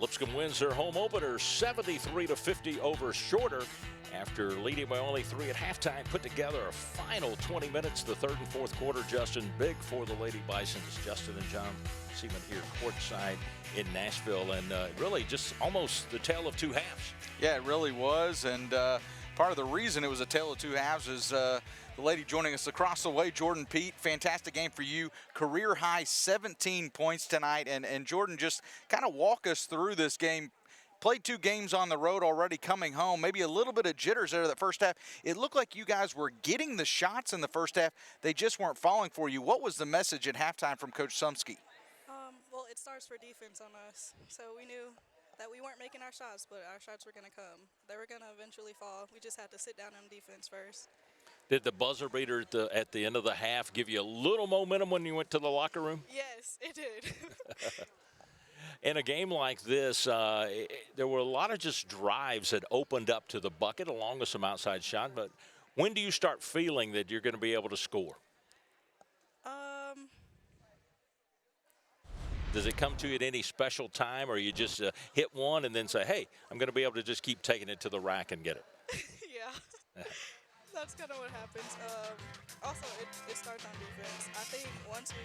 Lipscomb wins their home opener 73-50 over Shorter after leading by only 3 at halftime. Put together a final 20 minutes, the third and fourth quarter. Justin, big for the Lady Bisons. Justin and John Seaman here courtside in Nashville, and really just almost the tale of two halves. Yeah, it really was, and part of the reason it was a tale of two halves is the lady joining us across the way, Jordan Pete. Fantastic game for you. Career high 17 points tonight. And Jordan, just kind of walk us through this game. Played 2 games on the road already coming home. Maybe a little bit of jitters there that first half. It looked like you guys were getting the shots in the first half. They just weren't falling for you. What was the message at halftime from Coach Sumsky? Well, it starts for defense on us. So we knew that we weren't making our shots, but our shots were going to come. They were going to eventually fall. We just had to sit down on defense first. Did the buzzer beater at the end of the half give you a little momentum when you went to the locker room? Yes, it did. In a game like this, there were a lot of just drives that opened up to the bucket along with some outside shot. But when do you start feeling that you're going to be able to score? Does it come to you at any special time, or you just hit one and then say, hey, I'm going to be able to just keep taking it to the rack and get it? Yeah. That's kind of what happens. Also, it starts on defense. I think once we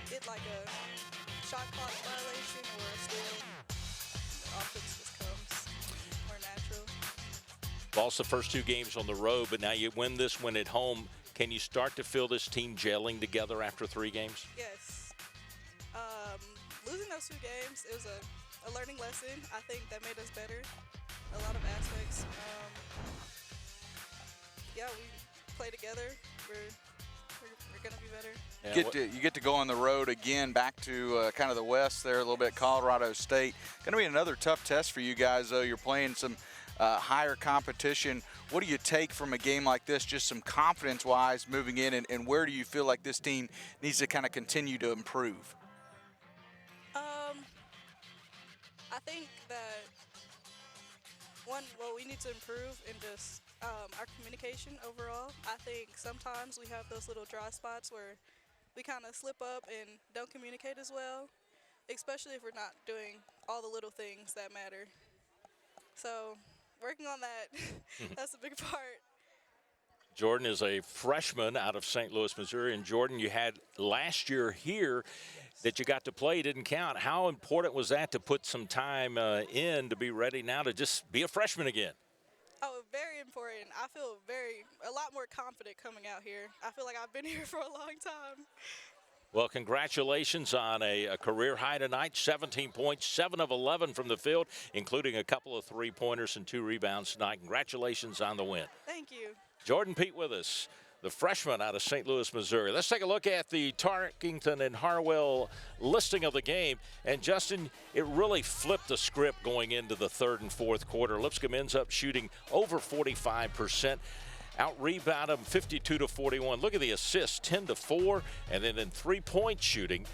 get like a shot clock violation or a steal, the offense just comes more natural. Lost the first 2 games on the road, but now you win this one at home. Can you start to feel this team gelling together after 3 games? Yes. Losing those 2 games, it was a learning lesson. I think that made us better, a lot of aspects. Yeah, we play together. We're going to be better. Yeah, you get to go on the road again, back to kind of the west there, a little bit, Colorado State. Going to be another tough test for you guys, though. You're playing some higher competition. What do you take from a game like this, just some confidence-wise moving in, and where do you feel like this team needs to kind of continue to improve? I think that, we need to improve in just our communication overall. I think sometimes we have those little dry spots where we kind of slip up and don't communicate as well, especially if we're not doing all the little things that matter. So working on that, that's a big part. Jordan is a freshman out of St. Louis, Missouri. And Jordan, you had last year here that you got to play, didn't count. How important was that to put some time in to be ready now to just be a freshman again? Oh, very important. I feel a lot more confident coming out here. I feel like I've been here for a long time. Well, congratulations on a career high tonight, 17 points, 7 of 11 from the field, including a couple of 3-pointers and 2 rebounds tonight. Congratulations on the win. Thank you. Jordan Pete with us, the freshman out of St. Louis, Missouri. Let's take a look at the Tarkington and Harwell listing of the game. And, Justin, it really flipped the script going into the third and fourth quarter. Lipscomb ends up shooting over 45%. Out-rebound them 52-41. Look at the assists, 10-4. And then in 3-point shooting,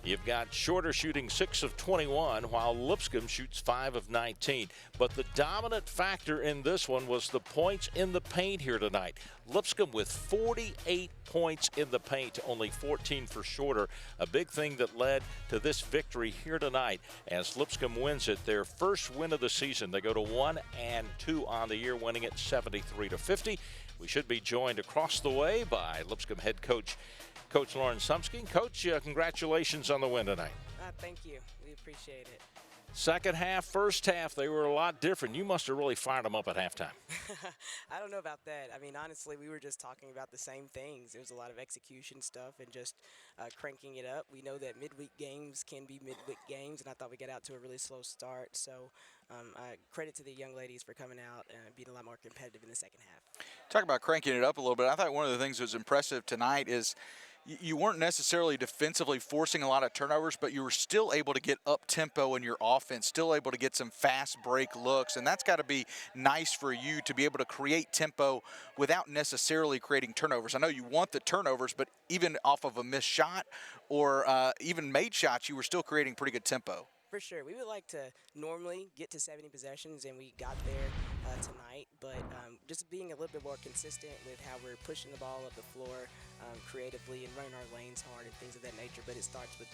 you've got Shorter shooting 6 of 21, while Lipscomb shoots 5 of 19. But the dominant factor in this one was the points in the paint here tonight. Lipscomb with 48 points in the paint, only 14 for Shorter. A big thing that led to this victory here tonight as Lipscomb wins it, their first win of the season. They go to 1-2 on the year, winning it 73-50. We should be joined across the way by Lipscomb head coach Lauren Sumsky. Coach, congratulations on the win tonight. Thank you. We appreciate it. Second half, first half, they were a lot different. You must have really fired them up at halftime. I don't know about that. I mean, honestly, we were just talking about the same things. There was a lot of execution stuff and just cranking it up. We know that midweek games can be midweek games, and I thought we got out to a really slow start. So credit to the young ladies for coming out and being a lot more competitive in the second half. Talk about cranking it up a little bit. I thought one of the things that was impressive tonight is you weren't necessarily defensively forcing a lot of turnovers, but you were still able to get up-tempo in your offense, still able to get some fast break looks, and that's got to be nice for you to be able to create tempo without necessarily creating turnovers. I know you want the turnovers, but even off of a missed shot or even made shots, you were still creating pretty good tempo. For sure. We would like to normally get to 70 possessions, and we got there tonight, but just being a little bit more consistent with how we're pushing the ball up the floor creatively and running our lanes hard and things of that nature. But it starts with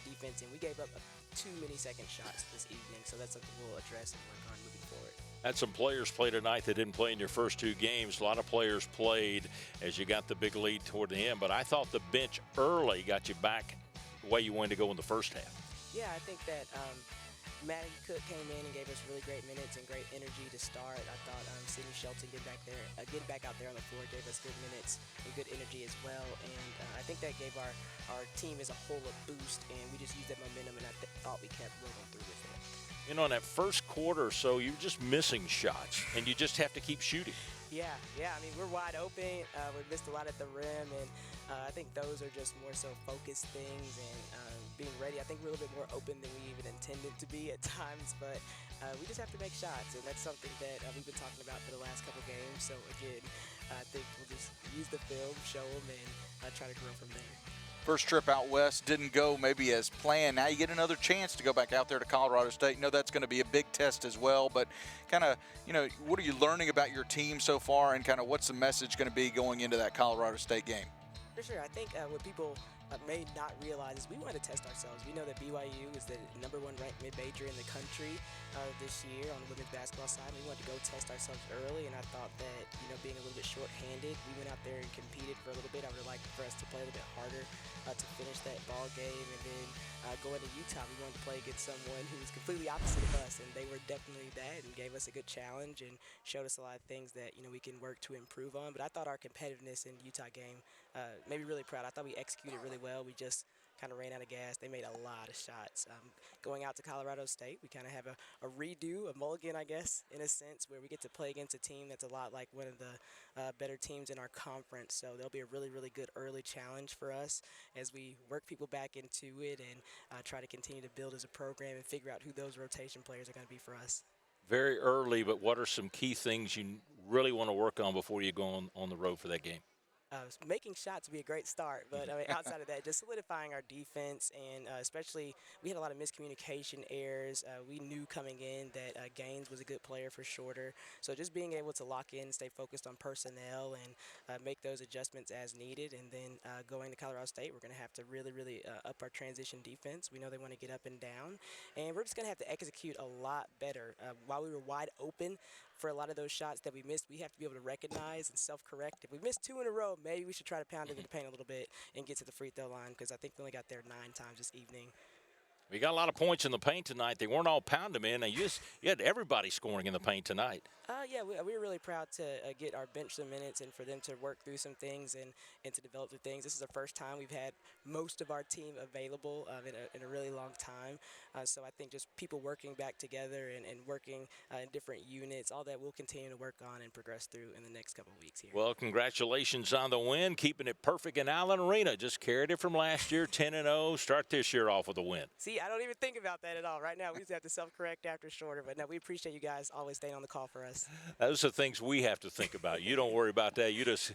defense, and we gave up too many second shots this evening, so that's something we'll address and work on moving forward. Had some players play tonight that didn't play in your first two games. A lot of players played as you got the big lead toward the end, but I thought the bench early got you back the way you wanted to go in the first half. Yeah, I think that Maddie Cook came in and gave us really great minutes and great energy to start. I thought Sydney Shelton getting back out there on the floor gave us good minutes and good energy as well. And I think that gave our team as a whole a boost, and we just used that momentum, and I thought we kept rolling through with it. You know, in that first quarter or so, you're just missing shots, and you just have to keep shooting. Yeah. I mean, we're wide open. We missed a lot at the rim, and I think those are just more so focused things and being ready. I think we're a little bit more open than we even intended to be at times, but we just have to make shots, and that's something that we've been talking about for the last couple games. So, again, I think we'll just use the film, show them, and try to grow from there. First trip out west didn't go maybe as planned. Now you get another chance to go back out there to Colorado State. You know that's going to be a big test as well, but kind of, what are you learning about your team so far, and kind of what's the message going to be going into that Colorado State game? For sure. I think what people may not realize is we want to test ourselves. We know that BYU is the #1 ranked mid-major in the country this year on the women's basketball side. We wanted to go test ourselves early, and I thought that, being a little bit short-handed, we went out there and competed for a little bit. I would have liked for us to play a little bit harder to finish that ball game, and then going to Utah, we wanted to play against someone who was completely opposite of us, and they were definitely that and gave us a good challenge and showed us a lot of things that, we can work to improve on. But I thought our competitiveness in the Utah game made me really proud. I thought we executed really well. We just kind of ran out of gas. They made a lot of shots. Going out to Colorado State, we kind of have a redo, a mulligan, I guess, in a sense, where we get to play against a team that's a lot like one of the better teams in our conference. So there'll be a really, really good early challenge for us as we work people back into it and try to continue to build as a program and figure out who those rotation players are going to be for us. Very early, but what are some key things you really want to work on before you go on the road for that game? Making shots would be a great start, but I mean, outside of that, just solidifying our defense, and especially we had a lot of miscommunication errors. We knew coming in that Gaines was a good player for Shorter, so just being able to lock in, stay focused on personnel, and make those adjustments as needed. And then going to Colorado State, we're going to have to really, really up our transition defense. We know they want to get up and down, and we're just going to have to execute a lot better. While we were wide open for a lot of those shots that we missed, we have to be able to recognize and self-correct. If we missed 2 in a row, maybe we should try to pound into the paint a little bit and get to the free throw line, because I think we only got there 9 times this evening. We got a lot of points in the paint tonight. They weren't all pound them in. You had everybody scoring in the paint tonight. Yeah, we were really proud to get our bench some minutes and for them to work through some things and to develop some things. This is the first time we've had most of our team available in a really long time. So I think just people working back together and working in different units, all that we'll continue to work on and progress through in the next couple of weeks here. Well, congratulations on the win, keeping it perfect in Allen Arena. Just carried it from last year, 10-0. Start this year off with a win. See, I don't even think about that at all. Right now, we just have to self-correct after Shorter. But no, we appreciate you guys always staying on the call for us. Those are things we have to think about. You don't worry about that. You just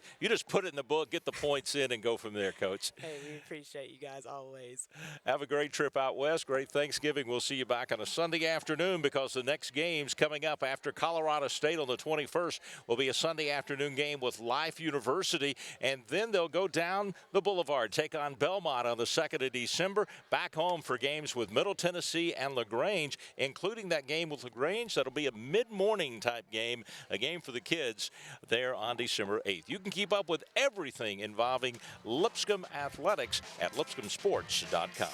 put it in the book, get the points in, and go from there, Coach. Hey, we appreciate you guys always. Have a great trip out west. Great Thanksgiving. We'll see you back on a Sunday afternoon, because the next game's coming up after Colorado State on the 21st will be a Sunday afternoon game with Life University, and then they'll go down the boulevard, take on Belmont on the 2nd of December, back home for games with Middle Tennessee and LaGrange, including that game with LaGrange. That'll be a mid-morning type game, a game for the kids there on December 8th. You can keep up with everything involving Lipscomb Athletics at lipscombsports.com.